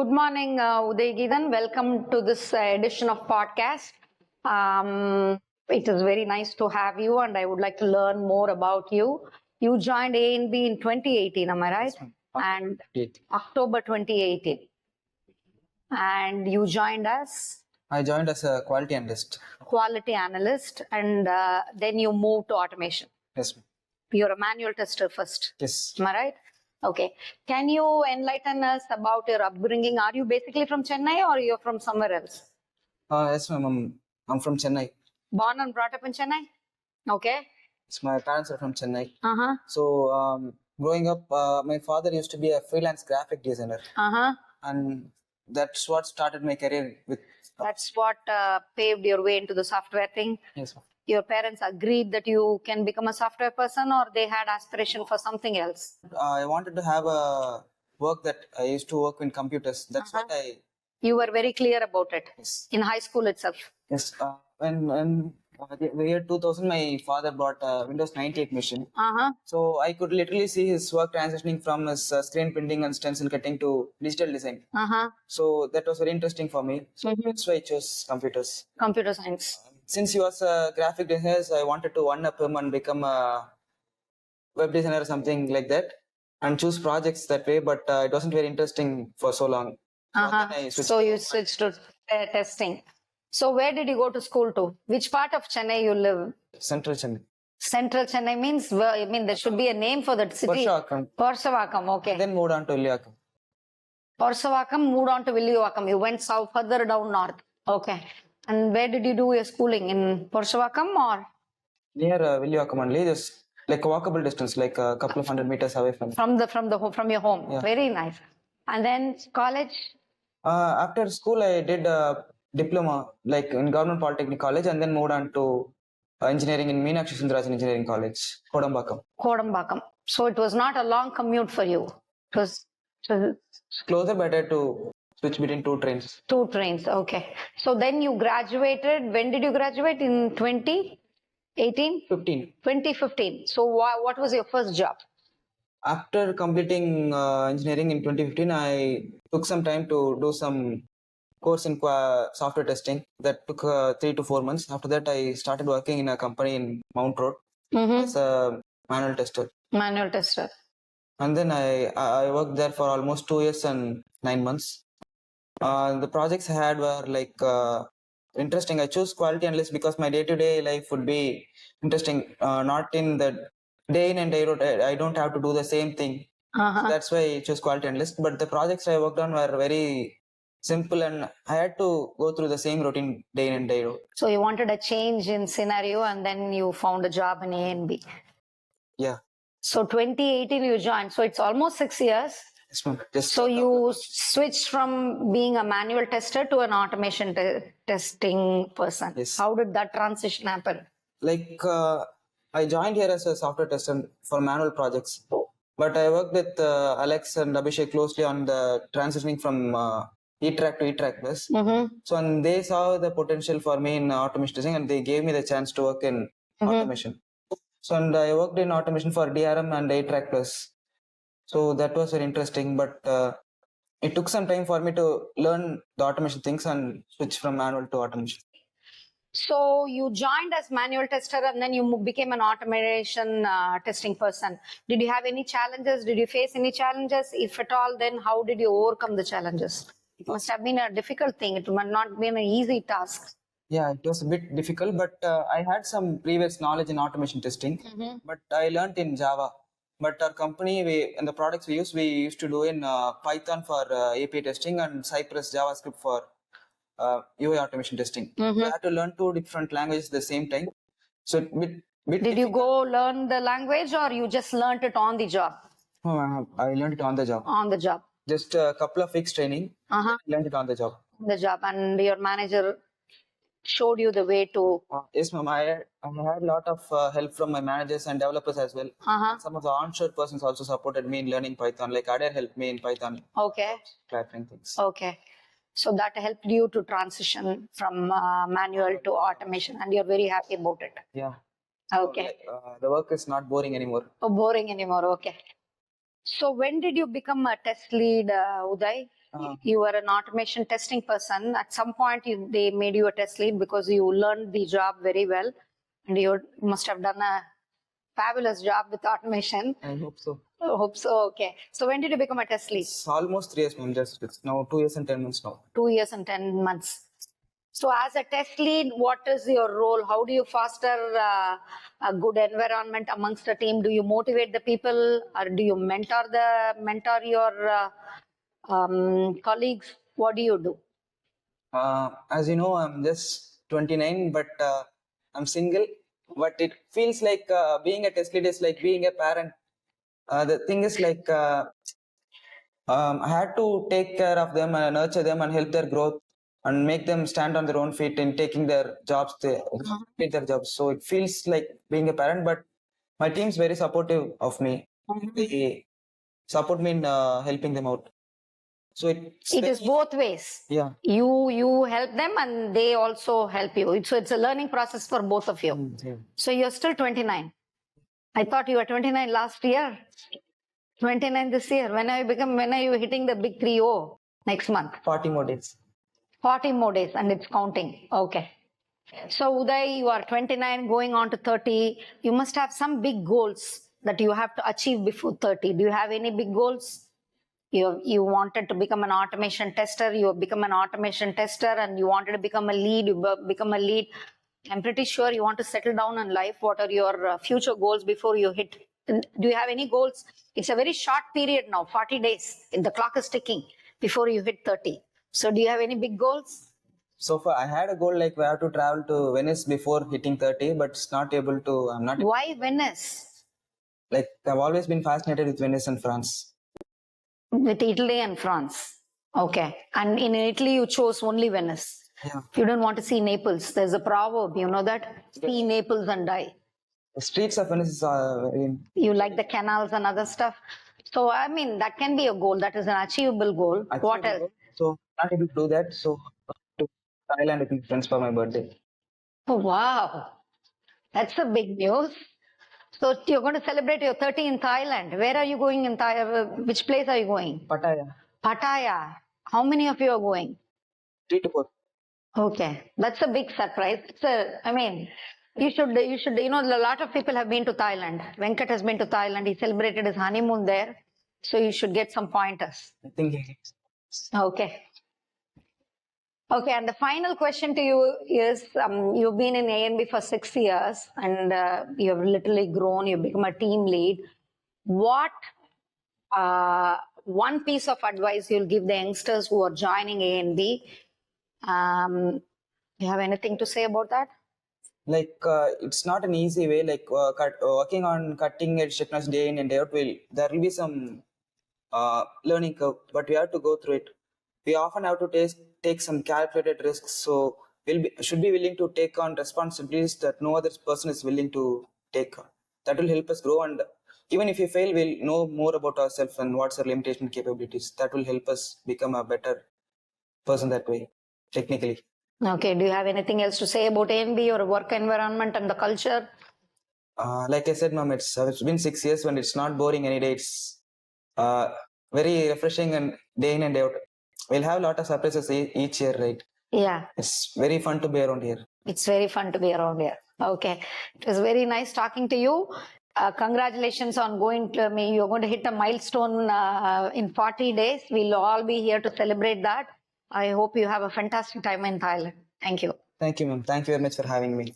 Good morning, Udhayyagethan. Welcome to this edition of podcast. It is very nice to have you, and I would like to learn more about you. You joined ANB in 2018, am I right? Yes, ma'am. And Yes. October 2018. And you joined as I joined as a quality analyst. quality analyst, and then you moved to automation. Yes, ma'am. You're a manual tester first. Yes. Am I right? Okay. Can you enlighten us about your upbringing? Are you basically from Chennai or you're from somewhere else? Yes, ma'am. I'm from Chennai. Born and brought up in Chennai? Okay. Yes, my parents are from Chennai. Uh-huh. So, growing up, my father used to be a freelance graphic designer, Uh-huh. and that's what started my career with. That's what paved your way into the software thing. Yes, ma'am. Your parents agreed that you can become a software person, or they had aspiration for something else? I wanted to have a work that I used to work in computers. That's what I. You were very clear about it Yes. in high school itself. Yes. When the year 2000, my father bought a Windows 98 machine. Uh-huh. So I could literally see his work transitioning from his screen printing and stencil cutting to digital design. Uh-huh. So that was very interesting for me. So that's why I chose computers. Computer science. Since he was a graphic designer, I wanted to one-up him and become a web designer or something like that and choose projects that way. But it wasn't very interesting for so long. So then I switched. So you switched to testing. So where did you go to school to? Which part of Chennai you live? Central Chennai. Central Chennai means, well, I mean, there should be a name for that city. Porshavakkam. Porsavakkam, okay. Then moved on to Udhayyagethan. Porsavakkam, moved on to Villiyavakkam. You went south, further down north. Okay. And where did you do your schooling? In Porsavakkam or Near Udhayyagethan only, just like a walkable distance, like a couple of 100 meters away from. from your home? Yeah. Very nice. And then college? After school, I did a diploma, like in Government Polytechnic College, and then moved on to engineering in Meenakshi Sundarajan Engineering College, Kodambakkam. Kodambakkam. So it was not a long commute for you. It was Closer, better to switch between two trains. two trains. Okay. So then you graduated. When did you graduate? In 2018? 15. 2015. So what was your first job? After completing engineering in 2015, I took some time to do some course in software testing. That took 3 to 4 months. After that, I started working in a company in Mount Road as a manual tester. Manual tester. And then I worked there for almost 2 years and 9 months. The projects I had were like interesting. I chose quality analyst because my day-to-day life would be interesting. Not in the day in and day out, I don't have to do the same thing. So that's why I chose quality analyst. But the projects I worked on were very simple, and I had to go through the same routine day in and day out. So you wanted a change in scenario, and then you found a job in ANB. Yeah. So 2018 you joined. So it's almost 6 years. Yes, ma'am. Just So you switched from being a manual tester to an automation testing person. Yes. How did that transition happen? like I joined here as a software tester for manual projects, but I worked with Alex and Abhishek closely on the transitioning from E-Track to E-Track Plus. So and they saw the potential for me in automation testing, and they gave me the chance to work in automation. So and I worked in automation for DRM and E-Track Plus. So that was very interesting, but it took some time for me to learn the automation things and switch from manual to automation. So you joined as manual tester, and then you became an automation testing person. Did you have any challenges? Did you face any challenges? If at all, then how did you overcome the challenges? It must have been a difficult thing. It must not been an easy task. Yeah, it was a bit difficult, but I had some previous knowledge in automation testing, but I learned in Java. But our company, and the products we used to do in Python for API testing and Cypress JavaScript for UI automation testing. We had to learn two different languages at the same time. So it bit Did you go learn the language, or you just learned it on the job? I learned it on the job. On the job. Just a couple of weeks training. I learned it on the job. On the job, and your manager showed you the way to. Yes, ma'am. I had a lot of help from my managers and developers as well. Some of the onshore persons also supported me in learning Python. Like Adair helped me in Python. Okay. Clarifying things. Okay. So that helped you to transition from manual to automation, and you're very happy about it. Yeah. Okay. So, the work is not boring anymore. Oh, boring anymore. Okay. So when did you become a test lead, Uday? You were an automation testing person. At some point, they made you a test lead because you learned the job very well, and you must have done a fabulous job with automation. I hope so. I hope so. Okay. So when did you become a test lead? It's almost 3 years, ma'am. Just it's now 2 years and 10 months now. 2 years and 10 months. So as a test lead, what is your role? How do you foster a good environment amongst the team? Do you motivate the people, or do you mentor your colleagues? What do you do? As you know, I'm just 29, but I'm single. But it feels like being a test lead is like being a parent. The thing is like I had to take care of them and nurture them and help their growth and make them stand on their own feet in taking their jobs, take their jobs. So it feels like being a parent, but my team's very supportive of me. They support me in helping them out. So it is both ways. Yeah. You help them and they also help you. So it's a learning process for both of you. Yeah. So you're still 29. I thought you were 29 last year. 29 this year. When are you hitting the big 3-0 next month? 40 more days. 40 more days and it's counting. Okay. So Uday, you are 29 going on to 30. You must have some big goals that you have to achieve before 30. Do you have any big goals? You wanted to become an automation tester. You have become an automation tester and you wanted to become a lead. You become a lead. I'm pretty sure you want to settle down in life. What are your future goals before you hit? Do you have any goals? It's a very short period now, 40 days. The clock is ticking before you hit 30. So do you have any big goals? So far, I had a goal like we have to travel to Venice before hitting 30, but it's not able to. I'm not. Why Venice? Like I've always been fascinated with Venice and France. With Italy and France. Okay. And in Italy, you chose only Venice. Yeah. You don't want to see Naples. There's a proverb, you know that? See Naples and die. The streets of Venice are very... You like the canals and other stuff. So, I mean, that can be a goal. That is an achievable goal. What else? So, not able to do that. So, to Thailand with my friends for my birthday. Oh, wow. That's a big news. So, you're going to celebrate your 30 in Thailand. Where are you going in Thailand? Which place are you going? Pattaya. Pattaya. How many of you are going? 3 to 4. Okay. That's a big surprise. You should, a lot of people have been to Thailand. Venkat has been to Thailand. He celebrated his honeymoon there. So you should get some pointers. I think. Okay. Okay. And the final question to you is, you've been in ANB for 6 years and you have literally grown. You've become a team lead. What one piece of advice you'll give the youngsters who are joining ANB? You have anything to say about that? Like it's not an easy way. Like working on cutting edge technology day in and day out, there will be some learning curve, but we have to go through it. We often have to take some calculated risks, so should be willing to take on responsibilities that no other person is willing to take on. That will help us grow, and even if we fail, we'll know more about ourselves and what's our limitation capabilities. That will help us become a better person that way, technically. Okay. Do you have anything else to say about ANB or work environment and the culture? Like I said, ma'am, it's been 6 years when it's not boring any day. It's very refreshing and day in and day out. We'll have a lot of surprises each year, right? Yeah. It's very fun to be around here. It's very fun to be around here. Okay. It was very nice talking to you. Congratulations on you're going to hit a milestone in 40 days. We'll all be here to celebrate that. I hope you have a fantastic time in Thailand. Thank you. Thank you, ma'am. Thank you very much for having me.